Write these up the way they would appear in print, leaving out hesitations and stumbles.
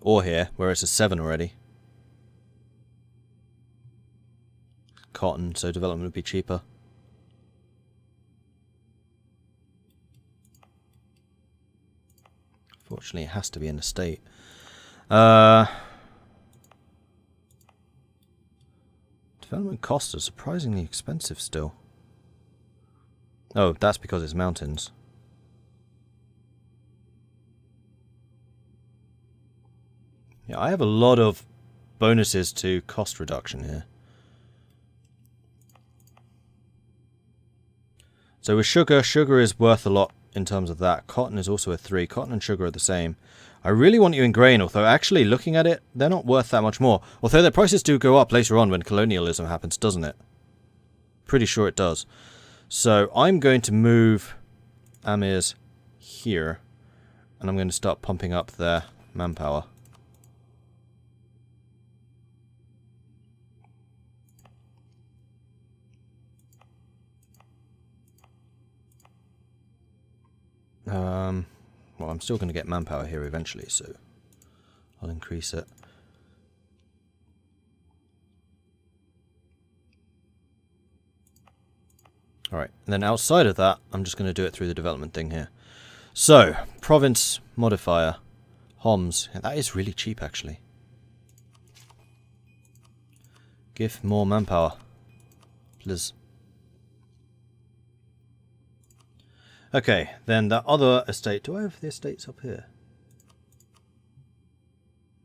Or here, where it's a 7 already. Cotton, so development would be cheaper. Fortunately, it has to be in a state. Development costs are surprisingly expensive still. Oh, that's because it's mountains. Yeah, I have a lot of bonuses to cost reduction here. So with sugar, sugar is worth a lot in terms of that. Cotton is also a 3. Cotton and sugar are the same. I really want you in grain, although actually looking at it, they're not worth that much more. Although their prices do go up later on when colonialism happens, doesn't it? Pretty sure it does. So I'm going to move Amirs here, and I'm going to start pumping up their manpower. Well, I'm still going to get manpower here eventually, so I'll increase it. Alright, and then outside of that, I'm just going to do it through the development thing here. So, province modifier, Homs, yeah, that is really cheap actually. Give more manpower, please. Okay, then that other estate. Do I have the estates up here?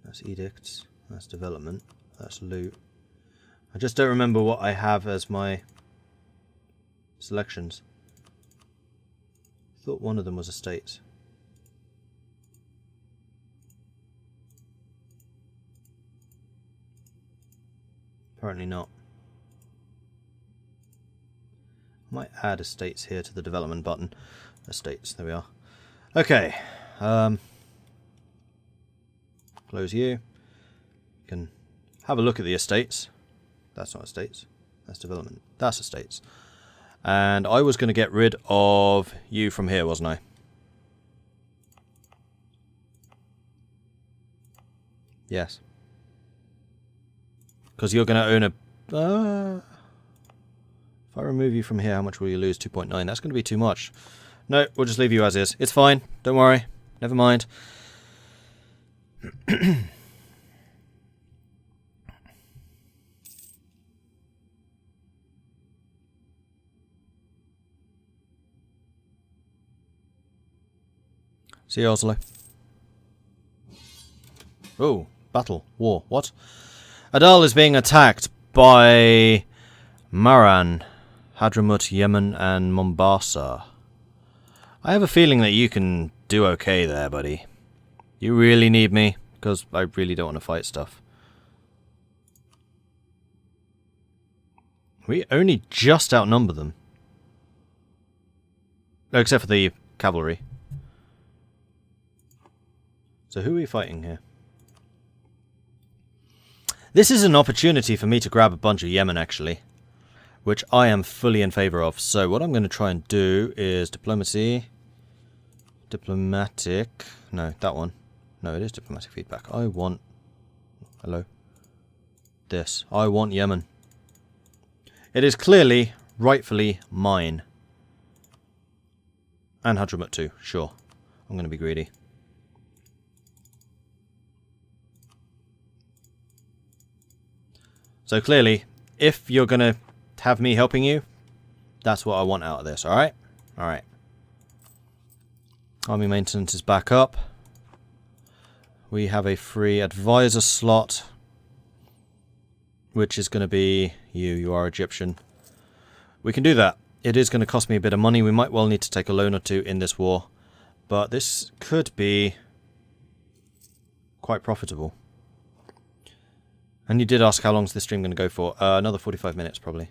That's edicts. That's development. That's loot. I just don't remember what I have as my selections. I thought one of them was estates. Apparently not. I might add estates here to the development button. Estates, there we are. Okay. Close you. You can have a look at the estates. That's not estates. That's development. That's estates. And I was going to get rid of you from here, wasn't I? Yes. Because you're going to own a... if I remove you from here, how much will you lose? 2.9. That's going to be too much. No, we'll just leave you as is. It's fine. Don't worry. Never mind. See you, Oslo. Oh, battle. War. What? Adal is being attacked by Maran, Hadramut, Yemen, and Mombasa. I have a feeling that you can do okay there, buddy. You really need me, because I really don't want to fight stuff. We only just outnumber them. Except for the cavalry. So who are we fighting here? This is an opportunity for me to grab a bunch of Yemen, actually. Which I am fully in favour of. So what I'm going to try and do is diplomacy. Diplomatic. No, that one. No, it is diplomatic feedback. I want... Hello. This. I want Yemen. It is clearly, rightfully mine. And Hadramut too, sure. I'm going to be greedy. So clearly, if you're going to have me helping you, that's what I want out of this, alright? Alright. Army maintenance is back up. We have a free advisor slot, which is going to be you. You are Egyptian. We can do that. It is going to cost me a bit of money. We might well need to take a loan or two in this war, but this could be quite profitable. And you did ask how long is this stream going to go for. Another 45 minutes, probably.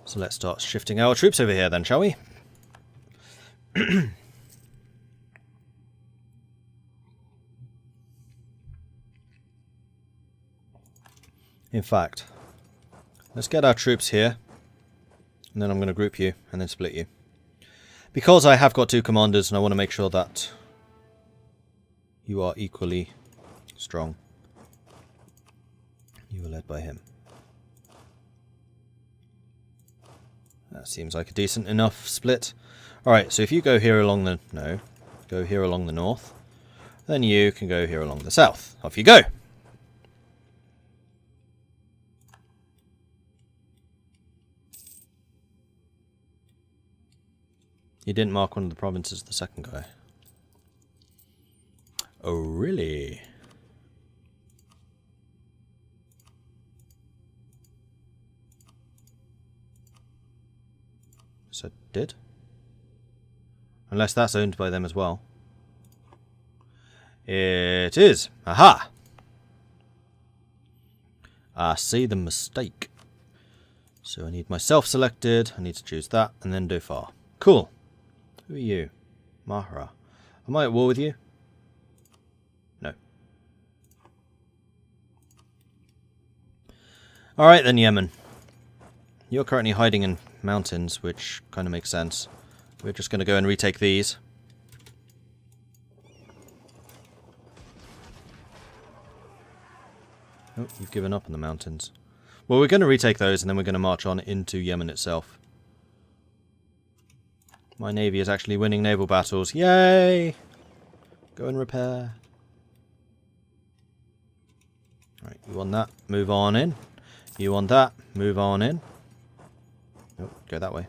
So let's start shifting our troops over here then, shall we? In fact, let's get our troops here. And then I'm going to group you and then split you. Because I have got two commanders and I want to make sure that You are equally strong. You were led by him. That seems like a decent enough split. Alright, so if you go here along the... No. Go here along the north. Then you can go here along the south. Off you go! You didn't mark one of the provinces, the second guy. Oh, really? So did? Unless that's owned by them as well. It is. Aha! I see the mistake. So I need myself selected. I need to choose that and then do far. Cool. Who are you? Mahra. Am I at war with you? No. Alright then, Yemen. You're currently hiding in mountains, which kind of makes sense. We're just going to go and retake these. Oh, you've given up on the mountains. Well, we're going to retake those, and then we're going to march on into Yemen itself. My navy is actually winning naval battles. Yay! Go and repair. Right, you want that? Move on in. You want that? Move on in. Oh, go that way.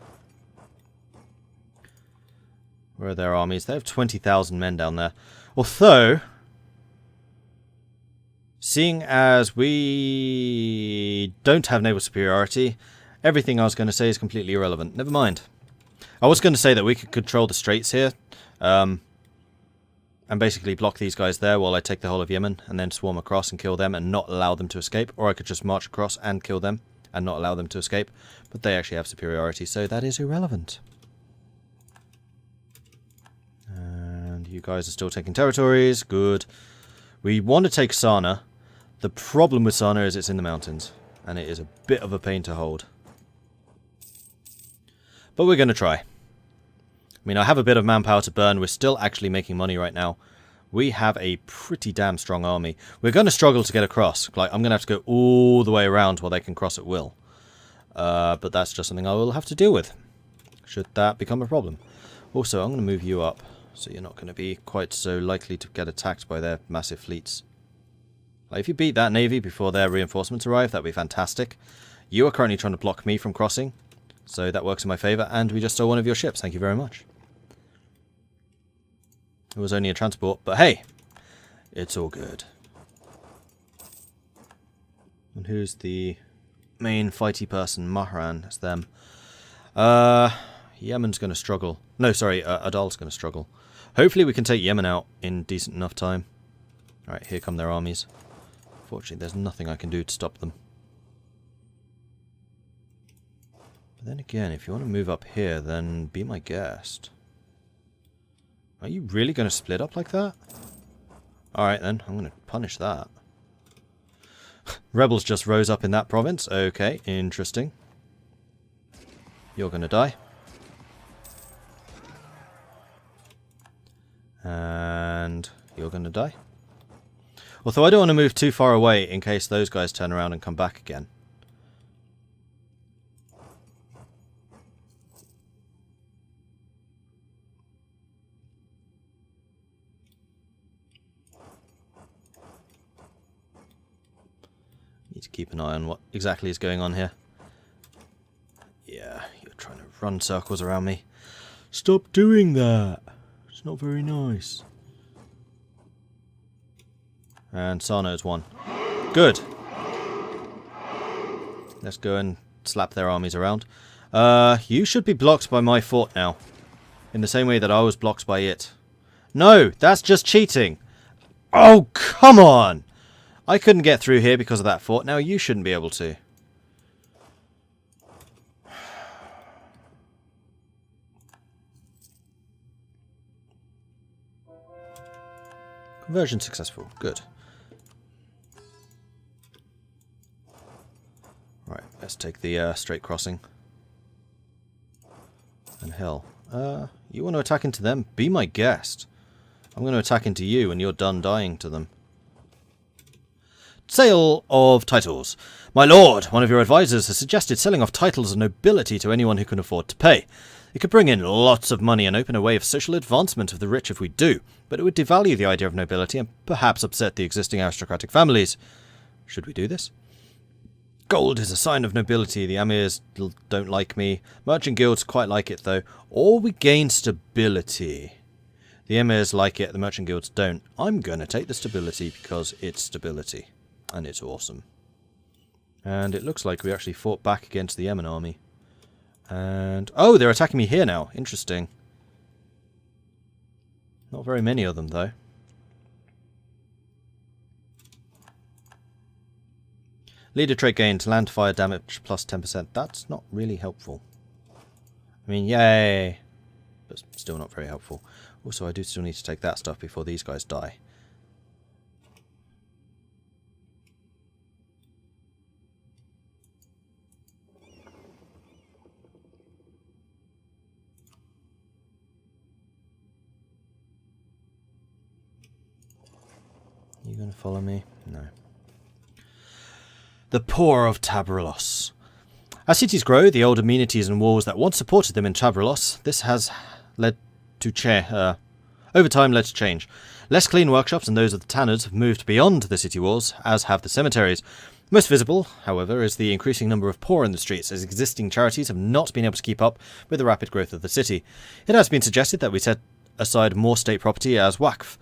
Where are their armies? They have 20,000 men down there. Although, seeing as we don't have naval superiority, everything I was going to say is completely irrelevant. Never mind. I was going to say that we could control the straits here, and basically block these guys there while I take the whole of Yemen, and then swarm across and kill them and not allow them to escape. Or I could just march across and kill them and not allow them to escape. But they actually have superiority, so that is irrelevant. And you guys are still taking territories. Good. We want to take Sana. The problem with Sana is it's in the mountains, and it is a bit of a pain to hold. But we're going to try. I mean, I have a bit of manpower to burn. We're still actually making money right now. We have a pretty damn strong army. We're going to struggle to get across. Like, I'm going to have to go all the way around while they can cross at will. But that's just something I will have to deal with, should that become a problem. Also, I'm going to move you up, so you're not going to be quite so likely to get attacked by their massive fleets. Like, if you beat that navy before their reinforcements arrive, that would be fantastic. You are currently trying to block me from crossing. So that works in my favour, and we just stole one of your ships. Thank you very much. It was only a transport, but hey, it's all good. And who's the main fighty person? Mahran, that's them. Yemen's going to struggle. No, sorry, Adal's going to struggle. Hopefully we can take Yemen out in decent enough time. Alright, here come their armies. Fortunately, there's nothing I can do to stop them. But then again, if you want to move up here, then be my guest. Are you really going to split up like that? Alright then, I'm going to punish that. Rebels just rose up in that province. Okay, interesting. You're going to die. And you're going to die. Although I don't want to move too far away in case those guys turn around and come back again. Need to keep an eye on what exactly is going on here. Yeah, you're trying to run circles around me. Stop doing that. It's not very nice. And Sarno's won. Good. Let's go and slap their armies around. You should be blocked by my fort now. In the same way that I was blocked by it. No, that's just cheating. Oh, come on! I couldn't get through here because of that fort. Now you shouldn't be able to. Conversion successful. Good. Right, let's take the straight crossing. And hell, you want to attack into them? Be my guest. I'm going to attack into you when you're done dying to them. Sale of titles. My lord, one of your advisors has suggested selling off titles of nobility to anyone who can afford to pay. It could bring in lots of money and open a way of social advancement of the rich if we do, but it would devalue the idea of nobility and perhaps upset the existing aristocratic families. Should we do this? Gold is a sign of nobility. The emirs don't like me. Merchant guilds quite like it though. Or we gain stability. The emirs like it, the merchant guilds don't. I'm going to take the stability because it's stability. And it's awesome. And it looks like we actually fought back against the Yemen army. And... oh, they're attacking me here now. Interesting. Not very many of them, though. Leader trait gained. Land fire damage plus 10%. That's not really helpful. I mean, yay! But still not very helpful. Also, I do still need to take that stuff before these guys die. You gonna follow me? No. The poor of Tabralos. As cities grow, the old amenities and walls that once supported them in Tabralos, this has led to over time led to change. Less clean workshops and those of the tanners have moved beyond the city walls, as have the cemeteries. Most visible, however, is the increasing number of poor in the streets, as existing charities have not been able to keep up with the rapid growth of the city. It has been suggested that we set aside more state property as waqf,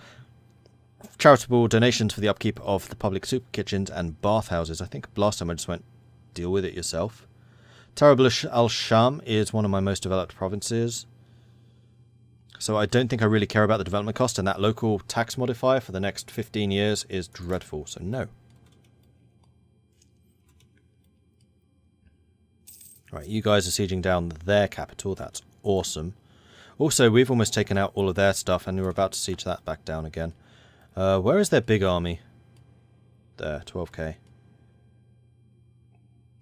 charitable donations for the upkeep of the public soup kitchens and bathhouses. I think last time I just went, deal with it yourself. Tarab al-Sham is one of my most developed provinces. So I don't think I really care about the development cost, and that local tax modifier for the next 15 years is dreadful, so no. Right, you guys are sieging down their capital. That's awesome. Also, we've almost taken out all of their stuff, and we're about to siege that back down again. Where is their big army? There, 12k. I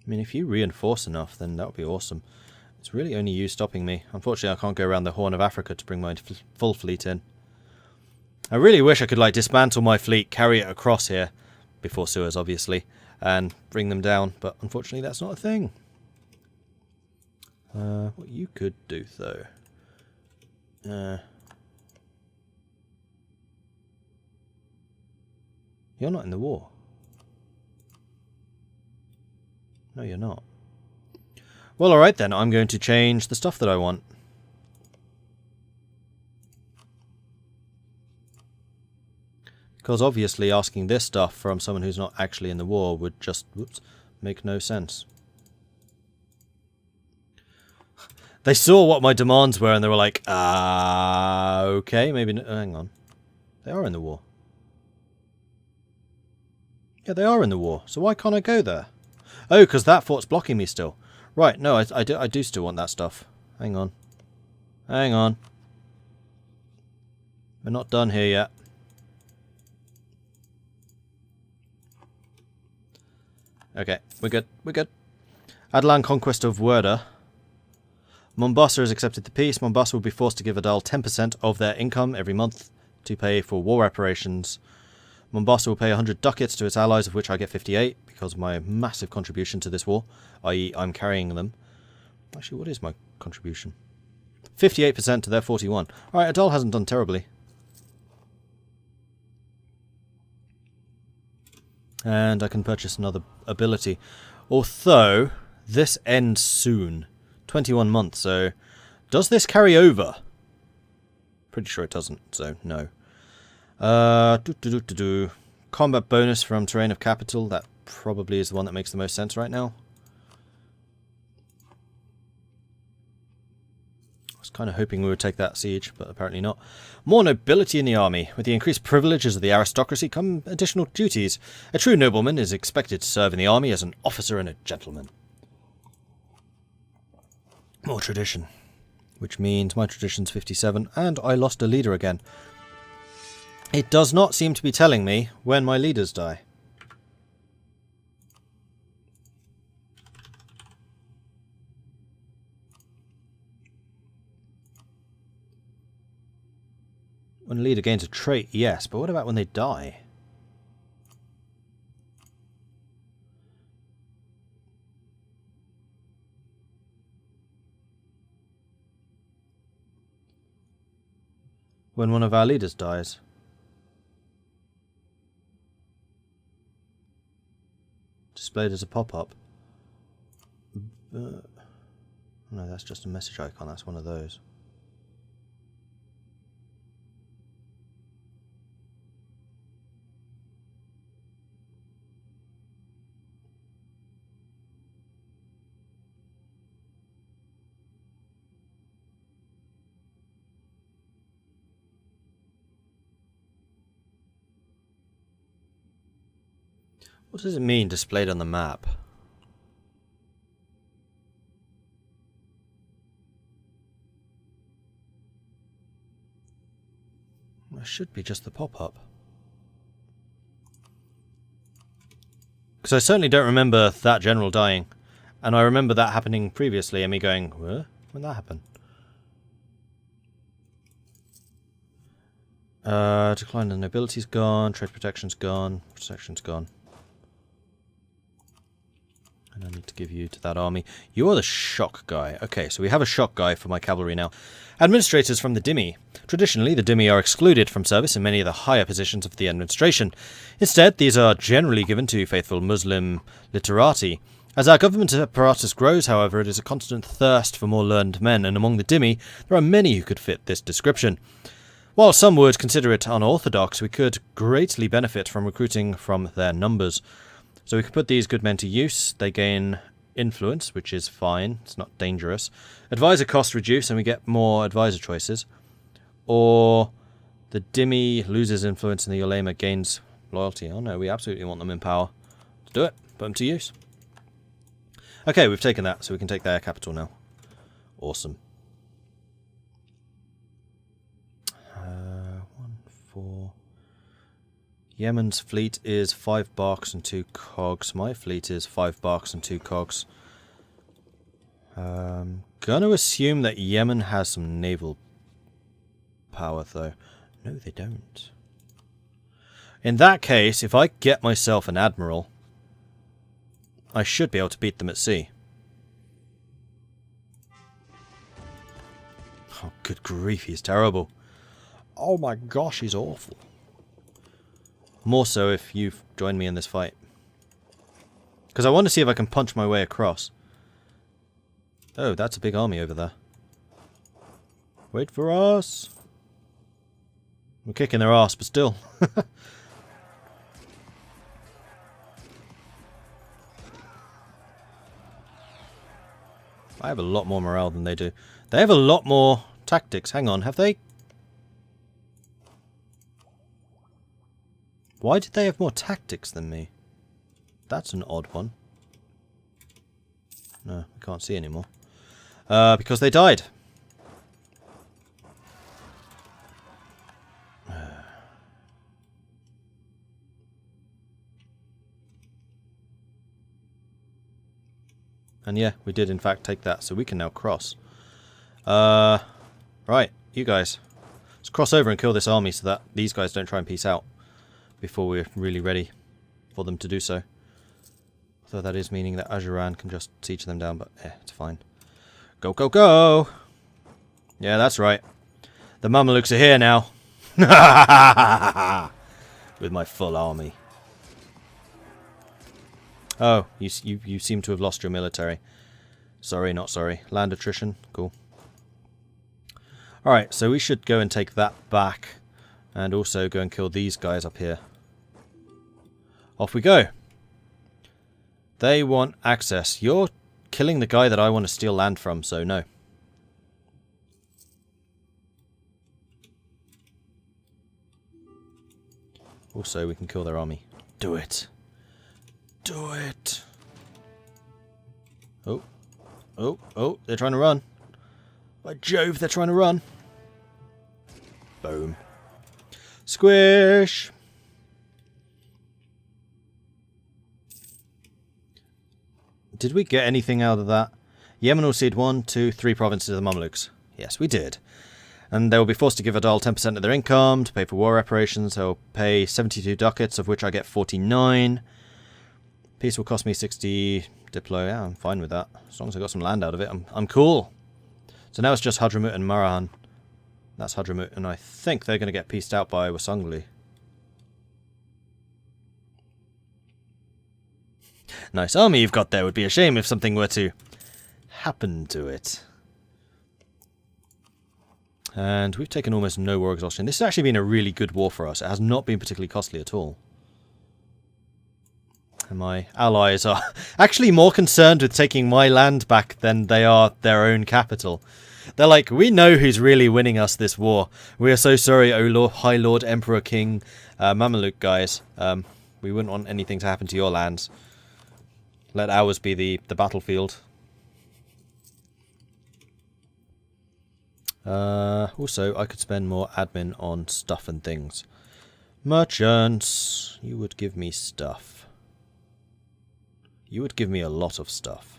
mean, if you reinforce enough, then that would be awesome. It's really only you stopping me. Unfortunately, I can't go around the Horn of Africa to bring my full fleet in. I really wish I could, like, dismantle my fleet, carry it across here, before Suez, obviously, and bring them down, but unfortunately that's not a thing. What you could do, though... You're not in the war. No, you're not. Well, alright then, I'm going to change the stuff that I want. Because obviously asking this stuff from someone who's not actually in the war would just, whoops, make no sense. They saw what my demands were and they were like, okay, maybe, hang on. They are in the war. Yeah, they are in the war, so why can't I go there? Oh, because that fort's blocking me still. Right, no, I do still want that stuff. Hang on. Hang on. We're not done here yet. Okay, we're good. We're good. Adelan conquest of Werder. Mombasa has accepted the peace. Mombasa will be forced to give Adal 10% of their income every month to pay for war reparations. Mombasa will pay 100 ducats to its allies, of which I get 58, because of my massive contribution to this war, i.e. I'm carrying them. Actually, what is my contribution? 58% to their 41. Alright, Adal hasn't done terribly. And I can purchase another ability. Although, this ends soon. 21 months, so... Does this carry over? Pretty sure it doesn't, so no. Combat bonus from Terrain of Capital. That probably is the one that makes the most sense right now. I was kind of hoping we would take that siege, but apparently not. More nobility in the army. With the increased privileges of the aristocracy come additional duties. A true nobleman is expected to serve in the army as an officer and a gentleman. More tradition. Which means my tradition's 57, and I lost a leader again. It does not seem to be telling me when my leaders die. When a leader gains a trait, yes, but what about when they die? When one of our leaders dies. Displayed as a pop-up. No, that's just a message icon, that's one of those. What does it mean, displayed on the map? It should be just the pop-up. Because I certainly don't remember that general dying. And I remember that happening previously and me going, when did that happen? Decline the nobility's gone, trade protection's gone, protection's gone. And I need to give you to that army. You are the shock guy. Okay, so we have a shock guy for my cavalry now. Administrators from the Dhimmi. Traditionally, the Dhimmi are excluded from service in many of the higher positions of the administration. Instead, these are generally given to faithful Muslim literati. As our government apparatus grows, however, it is a constant thirst for more learned men, and among the Dhimmi, there are many who could fit this description. While some would consider it unorthodox, we could greatly benefit from recruiting from their numbers. So we can put these good men to use. They gain influence, which is fine. It's not dangerous. Advisor costs reduce and we get more advisor choices. Or the Dhimmi loses influence and the Ulema gains loyalty. Oh no, we absolutely want them in power. Let's do it. Put them to use. Okay, we've taken that, so we can take their capital now. Awesome. 1, 4... Yemen's fleet is 5 barks and 2 cogs. My fleet is 5 barks and 2 cogs. Gonna assume that Yemen has some naval power, though. No, they don't. In that case, if I get myself an admiral, I should be able to beat them at sea. Oh, good grief, he's terrible. Oh my gosh, he's awful. More so if you've joined me in this fight. Because I want to see if I can punch my way across. Oh, that's a big army over there. Wait for us! We're kicking their ass, but still. I have a lot more morale than they do. They have a lot more tactics. Hang on, have they? Why did they have more tactics than me? That's an odd one. No, we can't see anymore. Because they died. And yeah, we did in fact take that, so we can now cross. Right, you guys. Let's cross over and kill this army so that these guys don't try and peace out before we're really ready for them to do so. Although that is meaning that Ajuran can just siege them down, but it's fine. Go, go, go! Yeah, that's right. The Mamluks are here now. With my full army. Oh, you seem to have lost your military. Sorry, not sorry. Land attrition, cool. Alright, so we should go and take that back. And also go and kill these guys up here. Off we go. They want access. You're killing the guy that I want to steal land from, so no. Also, we can kill their army. Do it. Do it. Oh. Oh, oh, they're trying to run. By Jove, they're trying to run. Boom. Squish! Did we get anything out of that? Yemen will cede 1, 2, 3 provinces to the Mamluks. Yes, we did. And they will be forced to give Adal 10% of their income to pay for war reparations. They'll pay 72 ducats, of which I get 49. Peace will cost me 60 diplo. Yeah, I'm fine with that. As long as I got some land out of it, I'm cool. So now it's just Hadramut and Marahan. That's Hadramut, and I think they're going to get pieced out by Wasangli. Nice army you've got there. Would be a shame if something were to happen to it. And we've taken almost no war exhaustion. This has actually been a really good war for us. It has not been particularly costly at all. And my allies are actually more concerned with taking my land back than they are their own capital. They're like, we know who's really winning us this war. We are so sorry, O Lord, High Lord, Emperor, King, Mamluk guys. We wouldn't want anything to happen to your lands. Let ours be the battlefield. Also, I could spend more admin on stuff and things. Merchants, you would give me stuff. You would give me a lot of stuff.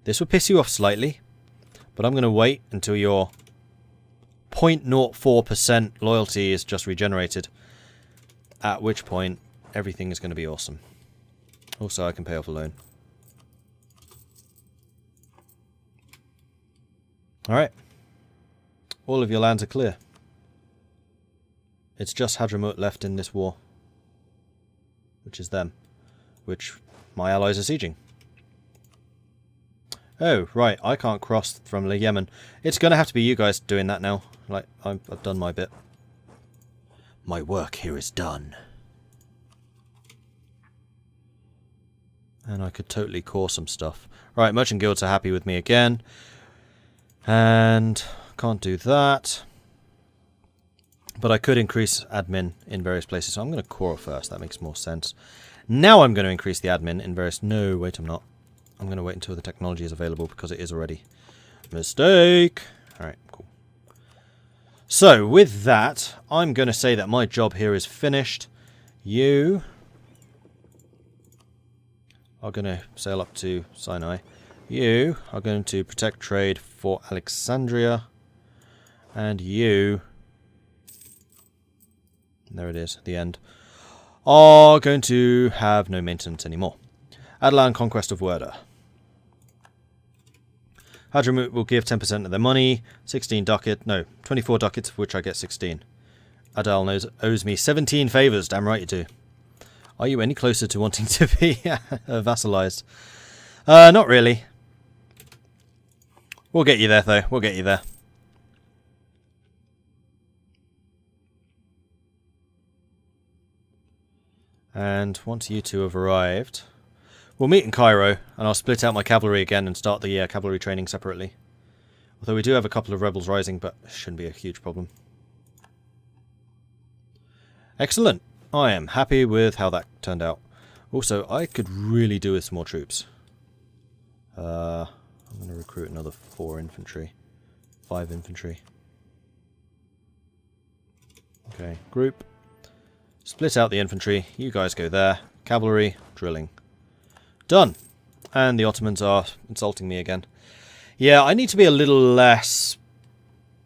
This would piss you off slightly, but I'm going to wait until your 0.04% loyalty is just regenerated, at which point everything is going to be awesome. Also, I can pay off a loan. Alright. All of your lands are clear. It's just Hadramut left in this war. Which is them. Which my allies are sieging. Oh, right. I can't cross from Yemen. It's going to have to be you guys doing that now. Like, I've done my bit. My work here is done. And I could totally core some stuff. Right, merchant guilds are happy with me again. And can't do that. But I could increase admin in various places. So I'm going to core first. That makes more sense. Now I'm going to increase the admin in various... No, wait, I'm not. I'm going to wait until the technology is available because it is already. Mistake. Alright, cool. So, with that, I'm going to say that my job here is finished. You are going to sail up to Sinai. You are going to protect trade for Alexandria. And you... There it is, the end. Are going to have no maintenance anymore. Adelan Conquest of Werder. Hadramut will give 10% of their money. 16 ducat. No, 24 ducats, of which I get 16. Adal owes me 17 favours. Damn right you do. Are you any closer to wanting to be vassalized? Not really. We'll get you there, though. We'll get you there. And once you two have arrived, we'll meet in Cairo, and I'll split out my cavalry again and start the cavalry training separately. Although we do have a couple of rebels rising, but it shouldn't be a huge problem. Excellent. I am happy with how that turned out. Also, I could really do with some more troops. I'm going to recruit another 4 infantry. 5 infantry. Okay, group. Split out the infantry. You guys go there. Cavalry, drilling. Done. And the Ottomans are insulting me again. Yeah, I need to be a little less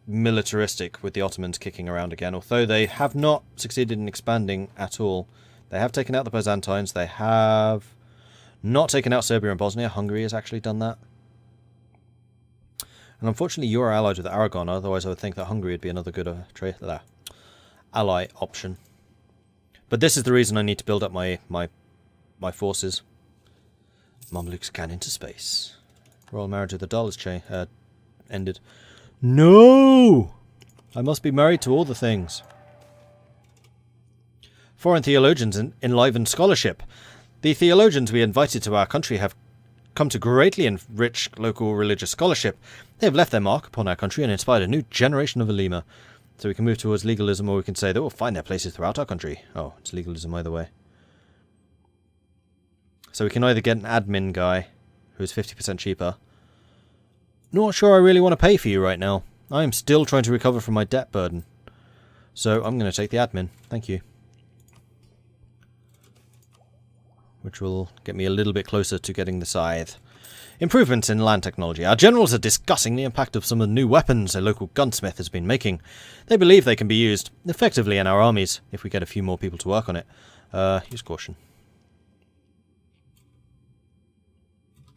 militaristic with the Ottomans kicking around again. Although they have not succeeded in expanding at all. They have taken out the Byzantines. They have not taken out Serbia and Bosnia. Hungary has actually done that. And unfortunately you're allied with Aragon. Otherwise I would think that Hungary would be another good ally option. But this is the reason I need to build up my forces. Mamluks can into space. Royal marriage with the doll is ended. No! I must be married to all the things. Foreign theologians enliven scholarship. The theologians we invited to our country have come to greatly enrich local religious scholarship. They have left their mark upon our country and inspired a new generation of Alima. So we can move towards legalism, or we can say they will find their places throughout our country. Oh, it's legalism either way. So we can either get an admin guy, who's 50% cheaper. Not sure I really want to pay for you right now. I am still trying to recover from my debt burden. So I'm going to take the admin. Thank you. Which will get me a little bit closer to getting the scythe. Improvements in land technology. Our generals are discussing the impact of some of the new weapons a local gunsmith has been making. They believe they can be used effectively in our armies if we get a few more people to work on it. Use caution.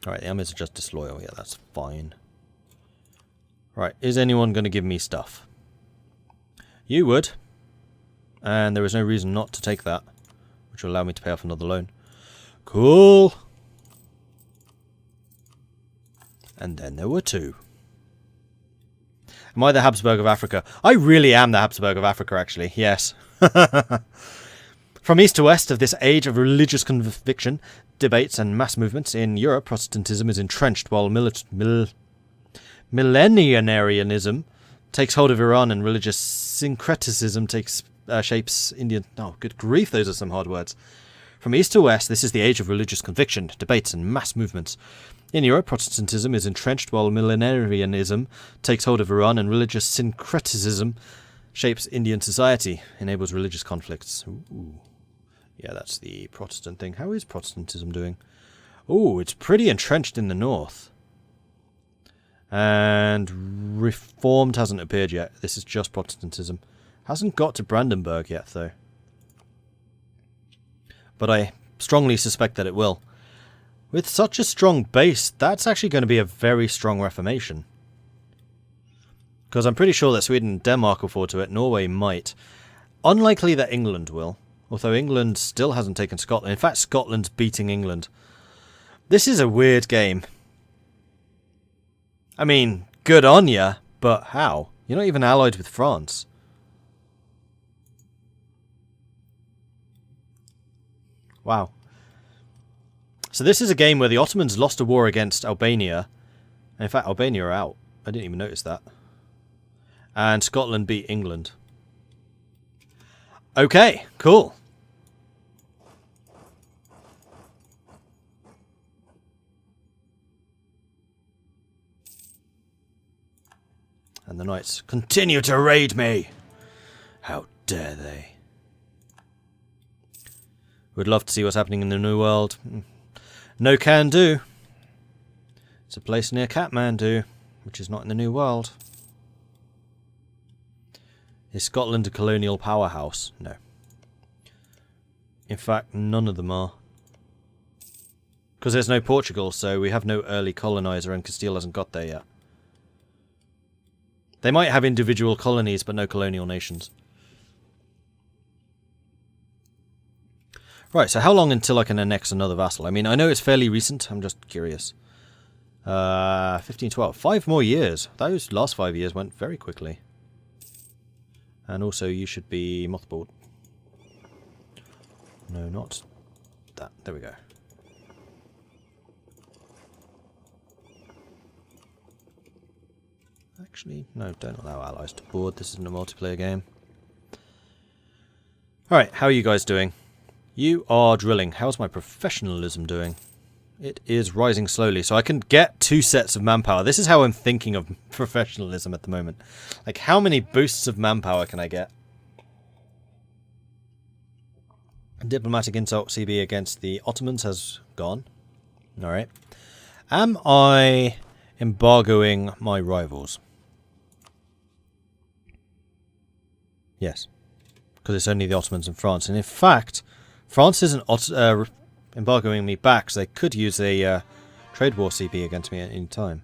Alright, the armies are just disloyal. Yeah, that's fine. Right, is anyone going to give me stuff? You would. And there is no reason not to take that, which will allow me to pay off another loan. Cool. And then there were two. Am I the Habsburg of Africa? I really am the Habsburg of Africa, actually. Yes. From east to west of this age of religious conviction, debates and mass movements in Europe, Protestantism is entrenched while millenarianism takes hold of Iran and religious syncretism takes shapes Indian... Oh, good grief, those are some hard words. From east to west, this is the age of religious conviction, debates and mass movements. In Europe, Protestantism is entrenched while millenarianism takes hold of Iran and religious syncretism shapes Indian society, enables religious conflicts. Ooh. Yeah, that's the Protestant thing. How is Protestantism doing? Ooh, it's pretty entrenched in the north. And Reformed hasn't appeared yet. This is just Protestantism. Hasn't got to Brandenburg yet, though. But I strongly suspect that it will. With such a strong base, that's actually going to be a very strong Reformation. Because I'm pretty sure that Sweden and Denmark will fall to it. Norway might. Unlikely that England will. Although England still hasn't taken Scotland. In fact, Scotland's beating England. This is a weird game. I mean, good on ya, but how? You're not even allied with France. Wow. So this is a game where the Ottomans lost a war against Albania. And in fact, Albania are out. I didn't even notice that. And Scotland beat England. Okay, cool. And the knights continue to raid me. How dare they? Would love to see what's happening in the New World. No can do. It's a place near Kathmandu, which is not in the New World. Is Scotland a colonial powerhouse? No. In fact, none of them are. Because there's no Portugal, so we have no early colonizer and Castile hasn't got there yet. They might have individual colonies, but no colonial nations. Right, so how long until I can annex another vassal? I mean, I know it's fairly recent, I'm just curious. 1512. 5 more years. Those last 5 years went very quickly. And also, you should be mothballed. No, not that. There we go. Actually, no, don't allow allies to board. This isn't a multiplayer game. Alright, how are you guys doing? You are drilling. How's my professionalism doing? It is rising slowly, so I can get 2 sets of manpower. This is how I'm thinking of professionalism at the moment. Like, how many boosts of manpower can I get? Diplomatic insult CB against the Ottomans has gone. Alright. Am I embargoing my rivals? Yes. Because it's only the Ottomans and France. And in fact, France isn't embargoing me back, so they could use a trade war CB against me at any time.